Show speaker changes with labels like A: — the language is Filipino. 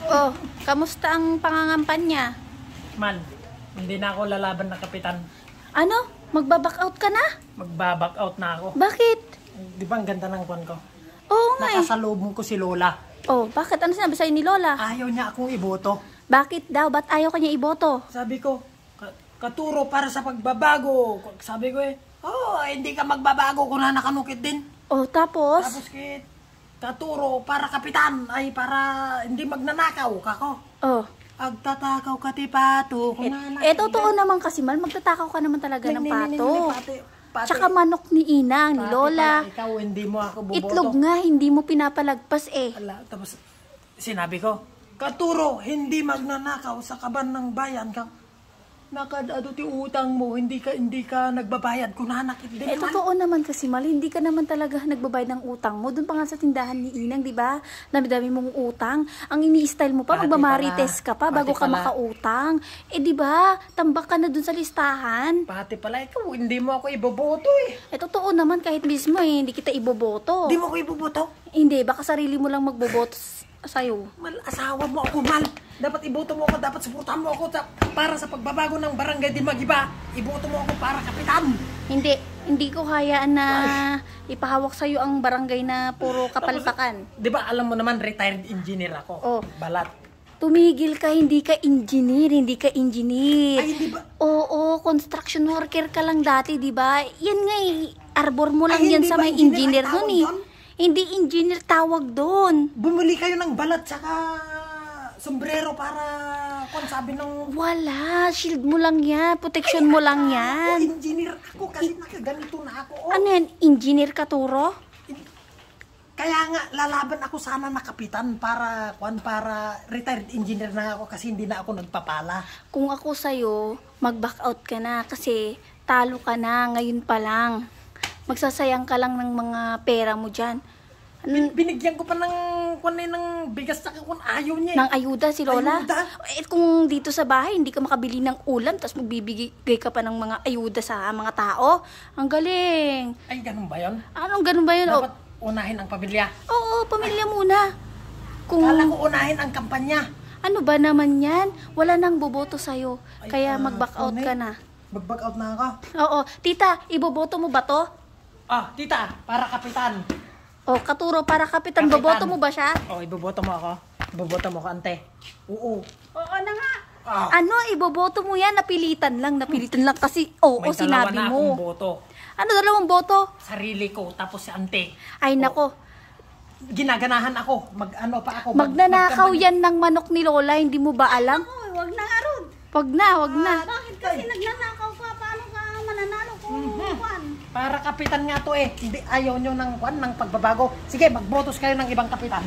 A: Oh, kamusta ang pangangampanya?
B: Man, hindi na ako lalaban na kapitan.
A: Ano? Magbaback out ka na?
B: Magbaback out na ako.
A: Bakit?
B: Di ba ang ganda ng kwan ko?
A: Oo nga eh.
B: Nakasalubong ko si Lola.
A: Oh, bakit? Ano sinabi sa'yo ni Lola?
B: Ayaw niya akong iboto.
A: Bakit daw? Ba't ayaw kanya iboto?
B: Sabi ko, katuro para sa pagbabago. Sabi ko hindi ka magbabago kung nakanukit din.
A: Oh, tapos?
B: Tapos katuro para kapitan ay para hindi magnanakaw kako.
A: Oh.
B: Agtatakaw ka ti pato.
A: Totoo naman kasi mal, magtatakaw ka naman talaga ng pato.
B: Pato.
A: Tsaka manok ni Inang, ni Lola.
B: Ikaw, hindi mo ako boboto.
A: Itlog nga, hindi mo pinapalagpas eh.
B: Ala, tapos sinabi ko, katuro, hindi magnanakaw sa kaban ng bayan ka. Nakadado ti utang mo, hindi ka nagbabayad kung nanakit din naman.
A: Totoo naman kasi mal, hindi ka naman talaga nagbabayad ng utang mo. Doon pa nga sa tindahan ni Inang, di ba? Dami-dami mong utang. Ang ini-style mo pa, magbamarites ka pa bago ka makautang. Di ba? Tambak ka na doon sa listahan.
B: Pati pala ikaw, hindi mo ako iboboto eh.
A: Totoo naman kahit mismo hindi kita iboboto.
B: Hindi mo ako iboboto?
A: Hindi, baka sarili mo lang magboboto sa'yo.
B: Mal, asawa mo ako, mal. Dapat iboto mo ako, dapat suportahan mo ako para sa pagbabago ng barangay di magiba. Iboto mo ako para kapitan.
A: Hindi ko hayaan na ipahawak sa'yo ang barangay na puro kapalpakan.
B: Di ba alam mo naman, retired engineer ako.
A: Oh.
B: Balat.
A: Tumigil ka, hindi ka engineer.
B: Ay, di ba?
A: Oo, construction worker ka lang dati, di ba? Yan nga arbor mo lang
B: Ay,
A: yan sa may engineer nun eh.
B: Doon?
A: Hindi engineer tawag doon.
B: Bumili kayo ng balat tsaka sombrero para kung sabi ng...
A: Wala, shield mo lang yan, protection mo lang yan.
B: Engineer ako kasi nakaganito na ako.
A: Ano yan, engineer ka, Turo?
B: Kaya nga, lalaban ako sana na kapitan para retired engineer na ako kasi hindi na ako nagpapala.
A: Kung ako sa'yo, mag-back out ka na kasi talo ka na ngayon pa lang. Magsasayang ka lang ng mga pera mo dyan.
B: Binigyan ko pa ng bigas sa kung ayaw niya.
A: Nang ayuda si Lola?
B: Ayuda?
A: Kung dito sa bahay, hindi ka makabili ng ulam, tapos magbibigay ka pa ng mga ayuda sa mga tao. Ang galing.
B: Ay, ganun ba yun?
A: Anong ganun ba yun?
B: Dapat unahin ang pamilya.
A: Oo, pamilya muna.
B: Kala ko unahin ang kampanya.
A: Ano ba naman yan? Wala nang boboto sa'yo. Kaya mag-back out ka na.
B: Mag-back out na ako?
A: Oo. Tita, iboboto mo ba to?
B: Tita, para kapitan.
A: Katuro, para kapitan. Boboto mo ba siya?
B: Iboboto mo ako. Iboboto mo ako, ante. Oo.
A: Oo na nga. Ano, iboboto mo yan? Napilitan lang kasi,
B: May
A: sinabi
B: dalawa na
A: mo.
B: akong boto.
A: Ano, dalawang boto?
B: Sarili ko, tapos si ante.
A: Ay, nako.
B: Ginaganahan ako.
A: Magnanakaw yan ng manok ni Lola, hindi mo ba alam?
C: Wag na nga ron.
A: Wag na.
C: Bakit kasi nagnanakaw ka? Paano ka mananalo kung kwan?
B: Para kapitan nga to eh. Hindi ayaw nyo ng pagbabago. Sige, magbotos kayo ng ibang kapitan.